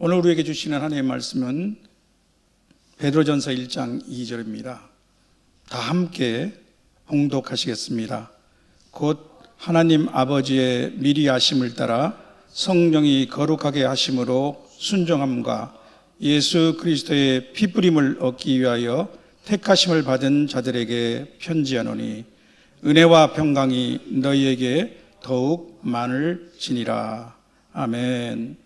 오늘 우리에게 주시는 하나님의 말씀은 베드로전서 1장 2절입니다. 다 함께 봉독하시겠습니다. 곧 하나님 아버지의 미리 아심을 따라 성령이 거룩하게 하심으로 순종함과 예수 그리스도의 피뿌림을 얻기 위하여 택하심을 받은 자들에게 편지하노니 은혜와 평강이 너희에게 더욱 많을지니라. 아멘.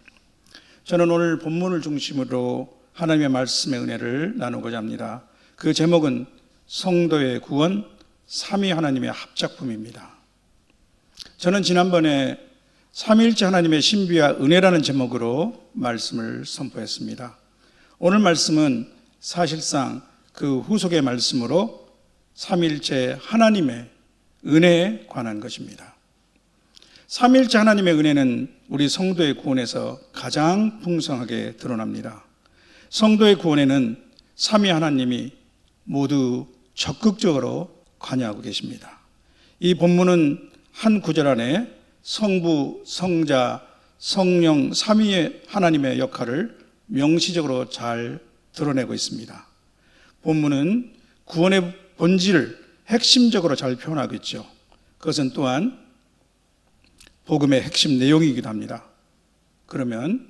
저는 오늘 본문을 중심으로 하나님의 말씀의 은혜를 나누고자 합니다. 그 제목은 성도의 구원, 삼위 하나님의 합작품입니다. 저는 지난번에 삼위일체 하나님의 신비와 은혜라는 제목으로 말씀을 선포했습니다. 오늘 말씀은 사실상 그 후속의 말씀으로 삼위일체 하나님의 은혜에 관한 것입니다. 삼위일체 하나님의 은혜는 우리 성도의 구원에서 가장 풍성하게 드러납니다. 성도의 구원에는 삼위 하나님이 모두 적극적으로 관여하고 계십니다. 이 본문은 한 구절 안에 성부, 성자, 성령 삼위의 하나님의 역할을 명시적으로 잘 드러내고 있습니다. 본문은 구원의 본질을 핵심적으로 잘 표현하고 있죠. 그것은 또한 복음의 핵심 내용이기도 합니다. 그러면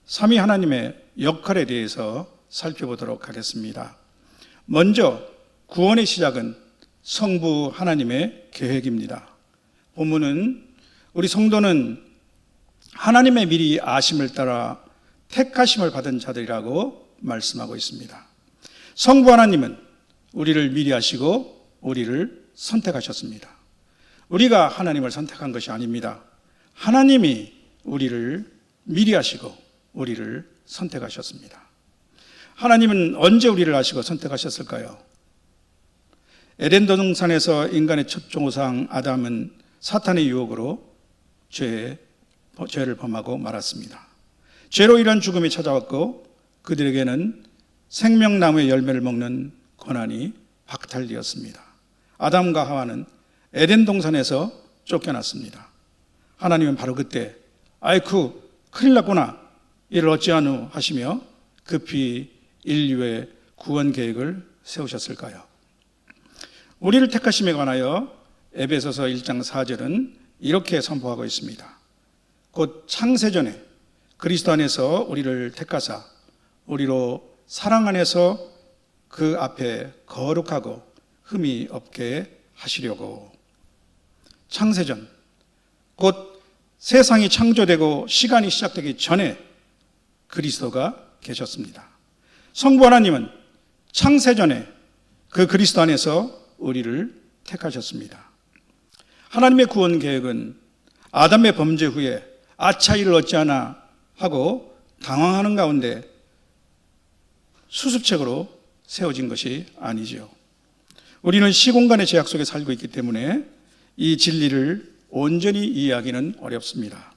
삼위 하나님의 역할에 대해서 살펴보도록 하겠습니다. 먼저 구원의 시작은 성부 하나님의 계획입니다. 본문은 우리 성도는 하나님의 미리 아심을 따라 택하심을 받은 자들이라고 말씀하고 있습니다. 성부 하나님은 우리를 미리 아시고 우리를 선택하셨습니다. 우리가 하나님을 선택한 것이 아닙니다. 하나님이 우리를 미리 아시고 우리를 선택하셨습니다. 하나님은 언제 우리를 아시고 선택하셨을까요? 에덴 동산에서 인간의 첫 조상 아담은 사탄의 유혹으로 죄를 범하고 말았습니다. 죄로 인한 죽음이 찾아왔고 그들에게는 생명나무의 열매를 먹는 권한이 박탈되었습니다. 아담과 하와는 에덴 동산에서 쫓겨났습니다. 하나님은 바로 그때 아이쿠 큰일 났구나, 이를 어찌하누 하시며 급히 인류의 구원 계획을 세우셨을까요? 우리를 택하심에 관하여 에베소서 1장 4절은 이렇게 선포하고 있습니다. 곧 창세전에 그리스도 안에서 우리를 택하사 우리로 사랑 안에서 그 앞에 거룩하고 흠이 없게 하시려고. 창세전, 곧 세상이 창조되고 시간이 시작되기 전에 그리스도가 계셨습니다. 성부 하나님은 창세전에 그 그리스도 안에서 우리를 택하셨습니다. 하나님의 구원 계획은 아담의 범죄 후에 아차 이를 어찌하나 하고 당황하는 가운데 수습책으로 세워진 것이 아니죠. 우리는 시공간의 제약 속에 살고 있기 때문에 이 진리를 온전히 이해하기는 어렵습니다.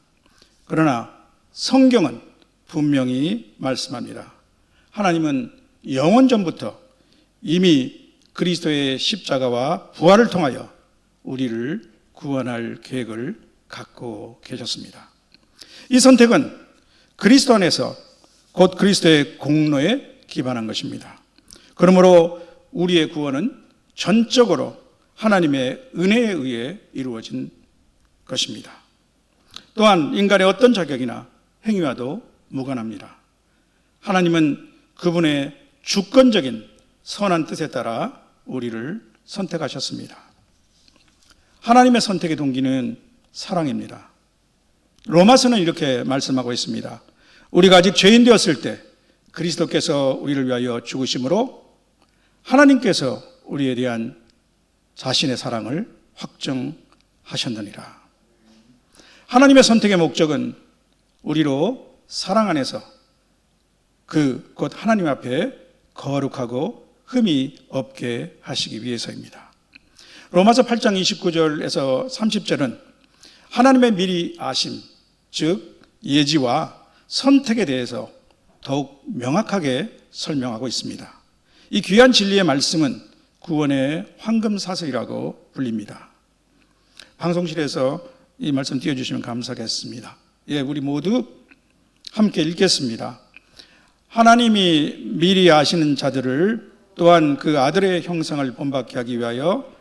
그러나 성경은 분명히 말씀합니다. 하나님은 영원 전부터 이미 그리스도의 십자가와 부활을 통하여 우리를 구원할 계획을 갖고 계셨습니다. 이 선택은 그리스도 안에서 곧 그리스도의 공로에 기반한 것입니다. 그러므로 우리의 구원은 전적으로 하나님의 은혜에 의해 이루어진 것입니다. 또한 인간의 어떤 자격이나 행위와도 무관합니다. 하나님은 그분의 주권적인 선한 뜻에 따라 우리를 선택하셨습니다. 하나님의 선택의 동기는 사랑입니다. 로마서는 이렇게 말씀하고 있습니다. 우리가 아직 죄인 되었을 때 그리스도께서 우리를 위하여 죽으심으로 하나님께서 우리에 대한 자신의 사랑을 확정하셨느니라. 하나님의 선택의 목적은 우리로 사랑 안에서 곧 하나님 앞에 거룩하고 흠이 없게 하시기 위해서입니다. 로마서 8장 29절에서 30절은 하나님의 미리 아심, 즉 예지와 선택에 대해서 더욱 명확하게 설명하고 있습니다. 이 귀한 진리의 말씀은 구원의 황금사슬이라고 불립니다. 방송실에서 이 말씀 띄워주시면 감사하겠습니다. 우리 모두 함께 읽겠습니다. 하나님이 미리 아시는 자들을 또한 그 아들의 형상을 본받게 하기 위하여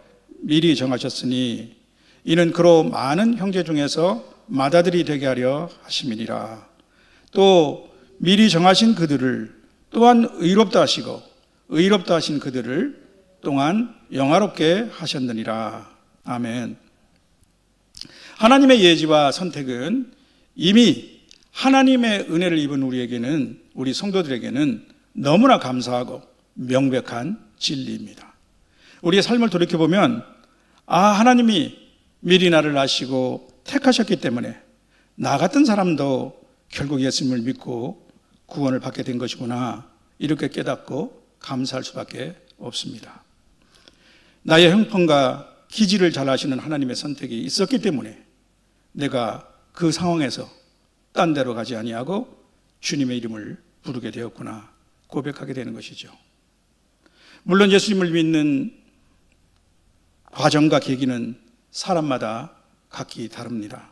미리 정하셨으니 이는 그로 많은 형제 중에서 맏아들이 되게 하려 하심이니라. 또 미리 정하신 그들을 또한 의롭다 하시고 의롭다 하신 그들을 또한 영화롭게 하셨느니라. 아멘. 하나님의 예지와 선택은 이미 하나님의 은혜를 입은 우리에게는, 우리 성도들에게는 너무나 감사하고 명백한 진리입니다. 우리의 삶을 돌이켜보면 하나님이 미리 나를 아시고 택하셨기 때문에 나 같은 사람도 결국 예수님을 믿고 구원을 받게 된 것이구나, 이렇게 깨닫고 감사할 수밖에 없습니다. 나의 형편과 기질을 잘 아시는 하나님의 선택이 있었기 때문에 내가 그 상황에서 딴 데로 가지 아니하고 주님의 이름을 부르게 되었구나 고백하게 되는 것이죠. 물론 예수님을 믿는 과정과 계기는 사람마다 각기 다릅니다.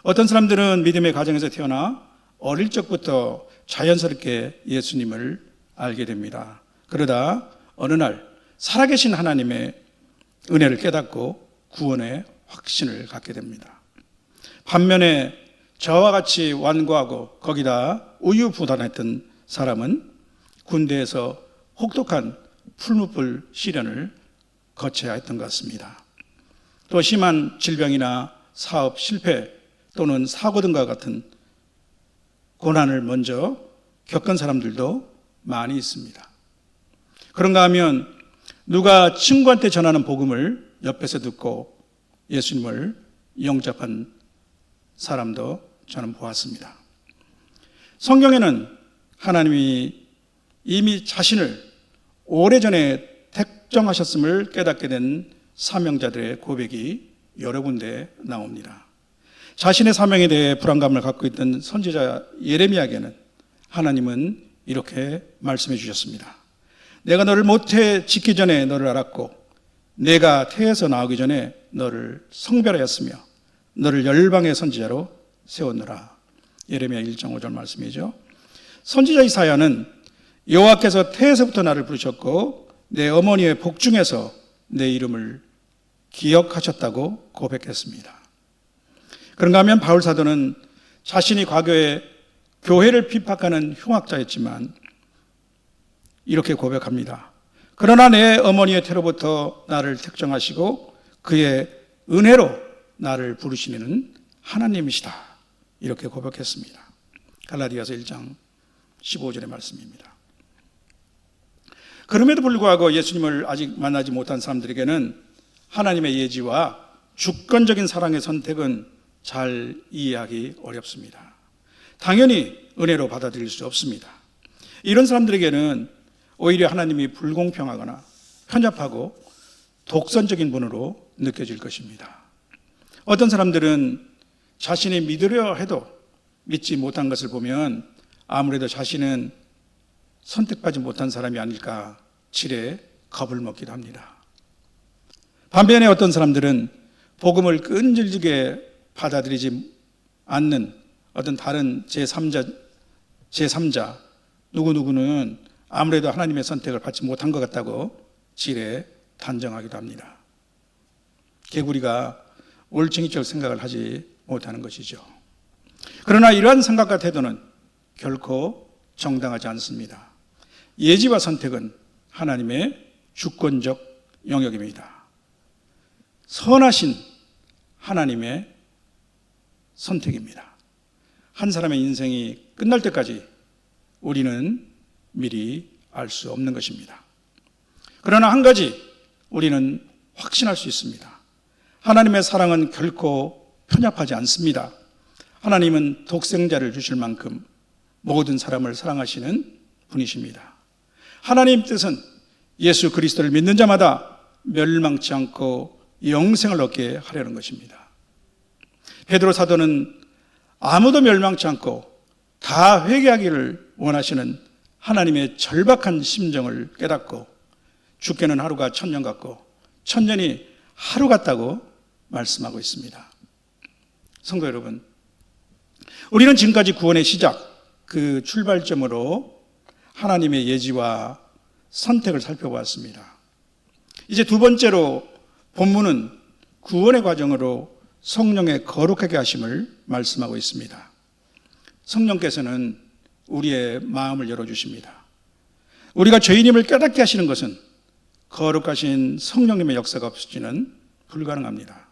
어떤 사람들은 믿음의 가정에서 태어나 어릴 적부터 자연스럽게 예수님을 알게 됩니다. 그러다 어느 날 살아계신 하나님의 은혜를 깨닫고 구원의 확신을 갖게 됩니다. 반면에 저와 같이 완고하고 거기다 우유부단했던 사람은 군대에서 혹독한 풀무불 시련을 거쳐야 했던 것 같습니다. 또 심한 질병이나 사업 실패 또는 사고 등과 같은 고난을 먼저 겪은 사람들도 많이 있습니다. 그런가 하면 누가 친구한테 전하는 복음을 옆에서 듣고 예수님을 영접한 사람도 저는 보았습니다. 성경에는 하나님이 이미 자신을 오래전에 택정하셨음을 깨닫게 된 사명자들의 고백이 여러 군데 나옵니다. 자신의 사명에 대해 불안감을 갖고 있던 선지자 예레미야에게는 하나님은 이렇게 말씀해 주셨습니다. 내가 너를 모태 짓기 전에 너를 알았고 내가 태에서 나오기 전에 너를 성별하였으며 너를 열방의 선지자로 세웠노라. 예레미야 1장 5절 말씀이죠. 선지자 이사야는 여호와께서 태에서부터 나를 부르셨고 내 어머니의 복중에서 내 이름을 기억하셨다고 고백했습니다. 그런가 하면 바울 사도는 자신이 과거에 교회를 핍박하는 흉악자였지만 이렇게 고백합니다. 그러나 내 어머니의 태로부터 나를 택정하시고 그의 은혜로 나를 부르시는 하나님이시다. 이렇게 고백했습니다. 갈라디아서 1장 15절의 말씀입니다. 그럼에도 불구하고 예수님을 아직 만나지 못한 사람들에게는 하나님의 예지와 주권적인 사랑의 선택은 잘 이해하기 어렵습니다. 당연히 은혜로 받아들일 수 없습니다. 이런 사람들에게는 오히려 하나님이 불공평하거나 편협하고 독선적인 분으로 느껴질 것입니다. 어떤 사람들은 자신이 믿으려 해도 믿지 못한 것을 보면 아무래도 자신은 선택받지 못한 사람이 아닐까 지레 겁을 먹기도 합니다. 반면에 어떤 사람들은 복음을 끈질기게 받아들이지 않는 어떤 다른 제3자 누구누구는 아무래도 하나님의 선택을 받지 못한 것 같다고 지레 단정하기도 합니다. 개구리가 올챙이적 생각을 하지 못하는 것이죠. 그러나 이러한 생각과 태도는 결코 정당하지 않습니다. 예지와 선택은 하나님의 주권적 영역입니다. 선하신 하나님의 선택입니다. 한 사람의 인생이 끝날 때까지 우리는 미리 알 수 없는 것입니다. 그러나 한 가지 우리는 확신할 수 있습니다. 하나님의 사랑은 결코 편협하지 않습니다. 하나님은 독생자를 주실 만큼 모든 사람을 사랑하시는 분이십니다. 하나님 뜻은 예수 그리스도를 믿는 자마다 멸망치 않고 영생을 얻게 하려는 것입니다. 베드로 사도는 아무도 멸망치 않고 다 회개하기를 원하시는 하나님의 절박한 심정을 깨닫고 죽게는 하루가 천년 같고 천년이 하루 같다고 말씀하고 있습니다. 성도 여러분, 우리는 지금까지 구원의 시작, 그 출발점으로 하나님의 예지와 선택을 살펴보았습니다. 이제 두 번째로 본문은 구원의 과정으로 성령의 거룩하게 하심을 말씀하고 있습니다. 성령께서는 우리의 마음을 열어주십니다. 우리가 죄인임을 깨닫게 하시는 것은 거룩하신 성령님의 역사가 없이는 불가능합니다.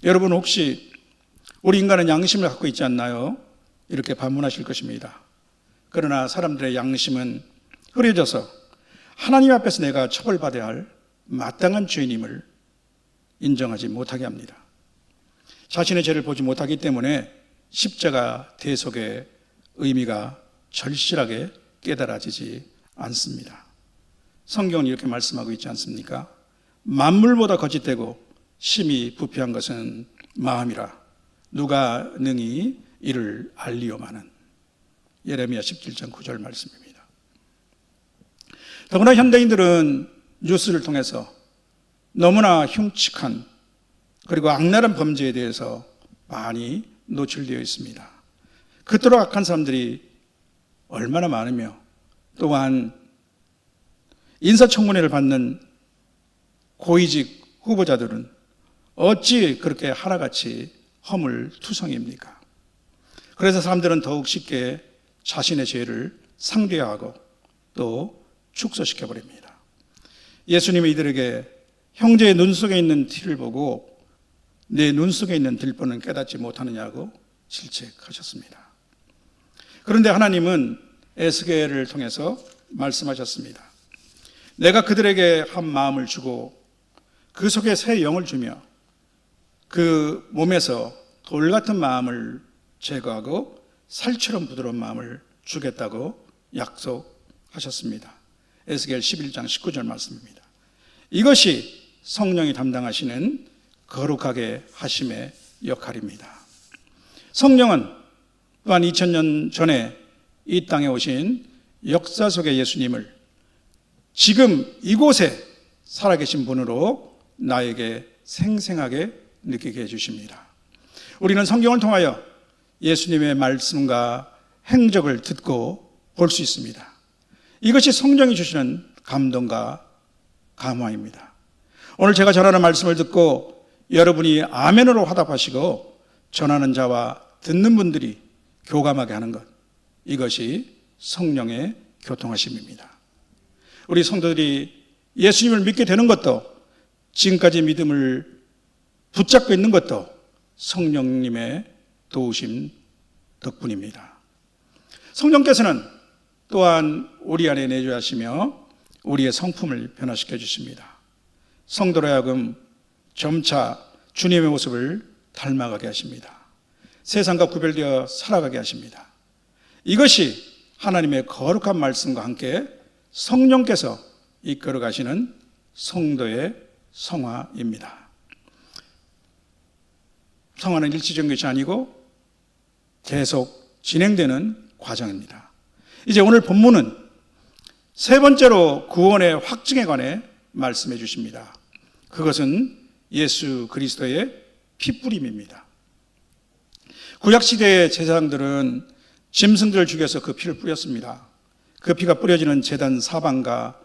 여러분 혹시 우리 인간은 양심을 갖고 있지 않나요? 이렇게 반문하실 것입니다. 그러나 사람들의 양심은 흐려져서 하나님 앞에서 내가 처벌받아야 할 마땅한 죄인임을 인정하지 못하게 합니다. 자신의 죄를 보지 못하기 때문에 십자가 대속의 의미가 절실하게 깨달아지지 않습니다. 성경은 이렇게 말씀하고 있지 않습니까? 만물보다 거짓되고 심히 부패한 것은 마음이라 누가 능히 이를 알리오마는. 예레미야 17장 9절 말씀입니다. 더구나 현대인들은 뉴스를 통해서 너무나 흉측한 그리고 악랄한 범죄에 대해서 많이 노출되어 있습니다. 그토록 악한 사람들이 얼마나 많으며 또한 인사청문회를 받는 고위직 후보자들은 어찌 그렇게 하나같이 허물투성입니까? 그래서 사람들은 더욱 쉽게 자신의 죄를 상대하고 또 축소시켜버립니다. 예수님이 이들에게 형제의 눈 속에 있는 티를 보고 내 눈 속에 있는 들보는 깨닫지 못하느냐고 질책하셨습니다. 그런데 하나님은 에스겔을 통해서 말씀하셨습니다. 내가 그들에게 한 마음을 주고 그 속에 새 영을 주며 그 몸에서 돌 같은 마음을 제거하고 살처럼 부드러운 마음을 주겠다고 약속하셨습니다. 에스겔 11장 19절 말씀입니다. 이것이 성령이 담당하시는 거룩하게 하심의 역할입니다. 성령은 또한 2000년 전에 이 땅에 오신 역사 속의 예수님을 지금 이곳에 살아계신 분으로 나에게 생생하게 느끼게 해주십니다. 우리는 성경을 통하여 예수님의 말씀과 행적을 듣고 볼 수 있습니다. 이것이 성령이 주시는 감동과 감화입니다. 오늘 제가 전하는 말씀을 듣고 여러분이 아멘으로 화답하시고 전하는 자와 듣는 분들이 교감하게 하는 것, 이것이 성령의 교통하심입니다. 우리 성도들이 예수님을 믿게 되는 것도 지금까지 믿음을 붙잡고 있는 것도 성령님의 도우심 덕분입니다. 성령께서는 또한 우리 안에 내주하시며 우리의 성품을 변화시켜 주십니다. 성도로 하여금 점차 주님의 모습을 닮아가게 하십니다. 세상과 구별되어 살아가게 하십니다. 이것이 하나님의 거룩한 말씀과 함께 성령께서 이끌어 가시는 성도의 성화입니다. 성화는 일시적인 것이 아니고 계속 진행되는 과정입니다. 이제 오늘 본문은 세 번째로 구원의 확증에 관해 말씀해 주십니다. 그것은 예수 그리스도의 피뿌림입니다. 구약시대의 제사장들은 짐승들을 죽여서 그 피를 뿌렸습니다. 그 피가 뿌려지는 제단 사방과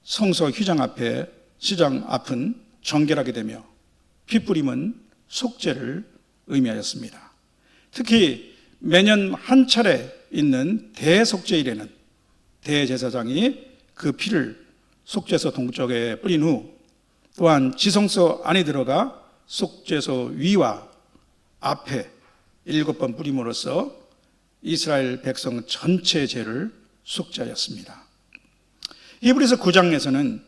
성소 휘장 앞에 시장 앞은 정결하게 되며 피뿌림은 속죄를 의미하였습니다. 특히 매년 한 차례 있는 대속죄일에는 대제사장이 그 피를 속죄소 동쪽에 뿌린 후 또한 지성소 안에 들어가 속죄소 위와 앞에 7번 뿌림으로써 이스라엘 백성 전체의 죄를 속죄하였습니다. 히브리서 9장에서는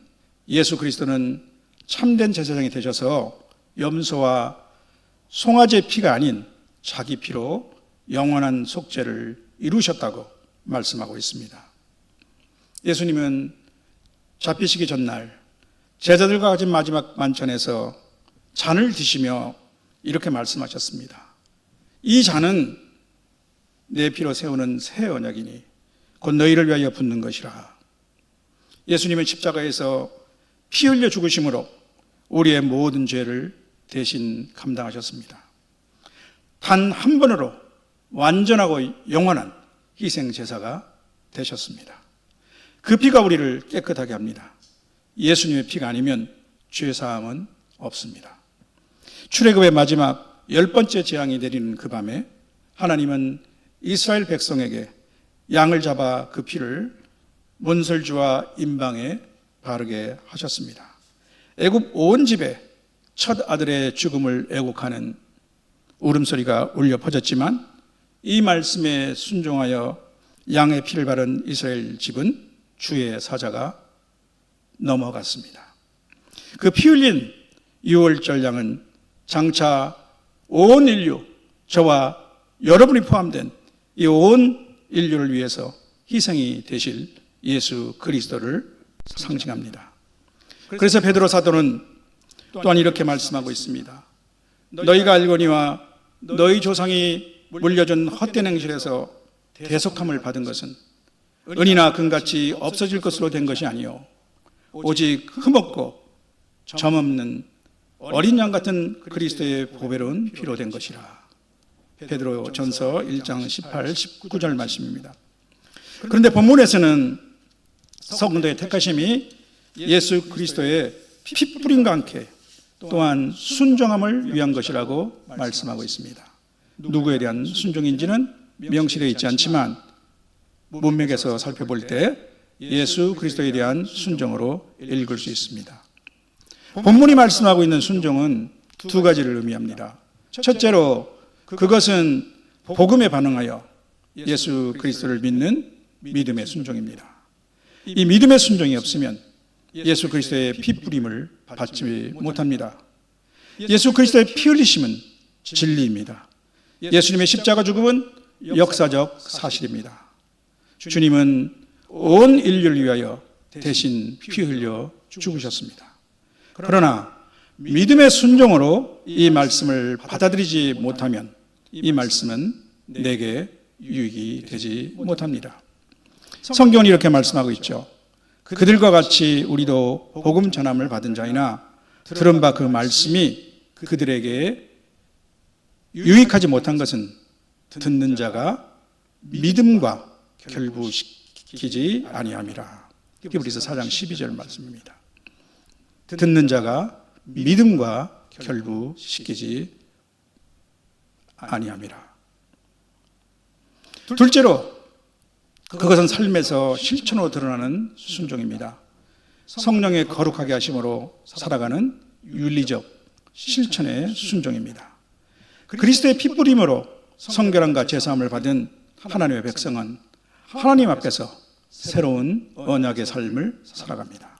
예수 그리스도는 참된 제사장이 되셔서 염소와 송아지의 피가 아닌 자기 피로 영원한 속죄를 이루셨다고 말씀하고 있습니다. 예수님은 잡히시기 전날 제자들과 가진 마지막 만찬에서 잔을 드시며 이렇게 말씀하셨습니다. 이 잔은 내 피로 세우는 새 언약이니 곧 너희를 위하여 붓는 것이라. 예수님은 십자가에서 피 흘려 죽으심으로 우리의 모든 죄를 대신 감당하셨습니다. 단 한 번으로 완전하고 영원한 희생 제사가 되셨습니다. 그 피가 우리를 깨끗하게 합니다. 예수님의 피가 아니면 죄사함은 없습니다. 출애굽의 마지막 10번째 재앙이 내리는 그 밤에 하나님은 이스라엘 백성에게 양을 잡아 그 피를 문설주와 임방에 바르게 하셨습니다. 애굽 온 집에 첫 아들의 죽음을 애곡하는 울음소리가 울려 퍼졌지만 이 말씀에 순종하여 양의 피를 바른 이스라엘 집은 주의 사자가 넘어갔습니다. 그 피 흘린 유월절 양은 장차 온 인류, 저와 여러분이 포함된 이 온 인류를 위해서 희생이 되실 예수 그리스도를 상징합니다. 그래서 베드로 사도는 또한 이렇게 말씀하고 있습니다. 너희가 알거니와 너희 조상이 물려준 헛된 행실에서 대속함을 받은 것은 은이나 금같이 없어질 것으로 된 것이 아니요 오직 흠없고 점없는 어린 양 같은 그리스도의 보배로운 피로 된 것이라. 베드로 전서 1장 18, 19절 말씀입니다. 그런데 본문에서는 성도의 택하심이 예수 그리스도의 피 뿌림과 함께 또한 순종함을 위한 것이라고 말씀하고 있습니다. 누구에 대한 순종인지는 명시되어 있지 않지만 문맥에서 살펴볼 때 예수 그리스도에 대한 순종으로 읽을 수 있습니다. 본문이 말씀하고 있는 순종은 두 가지를 의미합니다. 첫째로 그것은 복음에 반응하여 예수 그리스도를 믿는 믿음의 순종입니다. 이 믿음의 순종이 없으면 예수 그리스도의 피 뿌림을 받지 못합니다. 예수 그리스도의 피 흘리심은 진리입니다. 예수님의 십자가 죽음은 역사적 사실입니다. 주님은 온 인류를 위하여 대신 피 흘려 죽으셨습니다. 그러나 믿음의 순종으로 이 말씀을 받아들이지 못하면 이 말씀은 내게 유익이 되지 못합니다. 성경은 이렇게 말씀하고 있죠. 그들과 같이 우리도 복음 전함을 받은 자이나 들은 바 그 말씀이 그들에게 유익하지 못한 것은 듣는 자가 믿음과 결부시키지 아니함이라. 히브리서 4장 12절 말씀입니다. 듣는 자가 믿음과 결부시키지 아니함이라. 둘째로 그것은 삶에서 실천으로 드러나는 순종입니다. 성령의 거룩하게 하심으로 살아가는 윤리적 실천의 순종입니다. 그리스도의 핏부림으로 성결함과 제사함을 받은 하나님의 백성은 하나님 앞에서 새로운 언약의 삶을 살아갑니다.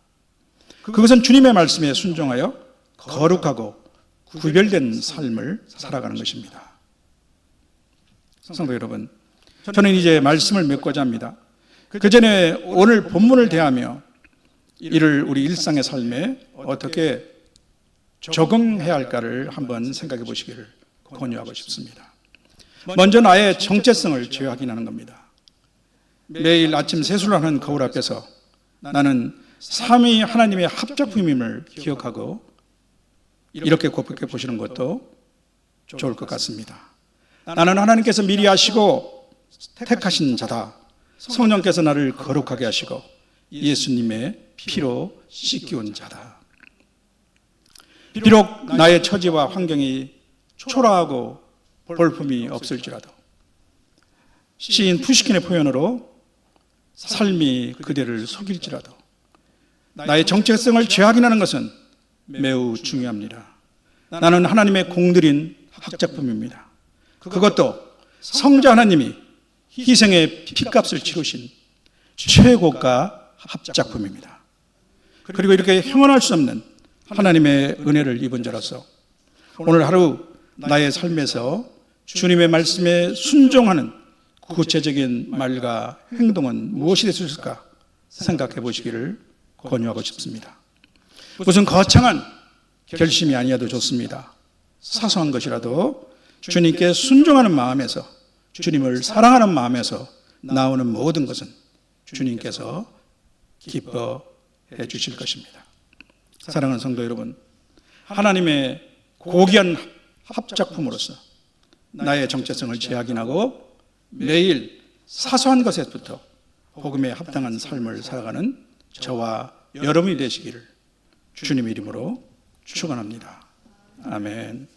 그것은 주님의 말씀에 순종하여 거룩하고 구별된 삶을 살아가는 것입니다. 성도 여러분, 저는 이제 말씀을 맺고자 합니다. 그 전에 오늘 본문을 대하며 이를 우리 일상의 삶에 어떻게 적응해야 할까를 한번 생각해 보시기를 권유하고 싶습니다. 먼저 나의 정체성을 재확인하는 겁니다. 매일 아침 세수를 하는 거울 앞에서 나는 삼위 하나님의 합작품임을 기억하고 이렇게 고백해 보시는 것도 좋을 것 같습니다. 나는 하나님께서 미리 아시고 택하신 자다. 성령께서 나를 거룩하게 하시고 예수님의 피로 씻기운 자다. 비록 나의 처지와 환경이 초라하고 볼품이 없을지라도 시인 푸시킨의 표현으로 삶이 그대를 속일지라도 나의 정체성을 재확인하는 것은 매우 중요합니다. 나는 하나님의 공들인 학작품입니다. 그것도 성자 하나님이 희생의 피값을 치르신 최고가 합작품입니다. 그리고 이렇게 형언할 수 없는 하나님의 은혜를 입은 자로서 오늘 하루 나의 삶에서 주님의 말씀에 순종하는 구체적인 말과 행동은 무엇이 될 수 있을까 생각해 보시기를 권유하고 싶습니다. 무슨 거창한 결심이 아니어도 좋습니다. 사소한 것이라도 주님께 순종하는 마음에서, 주님을 사랑하는 마음에서 나오는 모든 것은 주님께서 기뻐해 주실 것입니다. 사랑하는 성도 여러분, 하나님의 고귀한 합작품으로서 나의 정체성을 재확인하고 매일 사소한 것에부터 복음에 합당한 삶을 살아가는 저와 여러분이 되시기를 주님 이름으로 축원합니다. 아멘.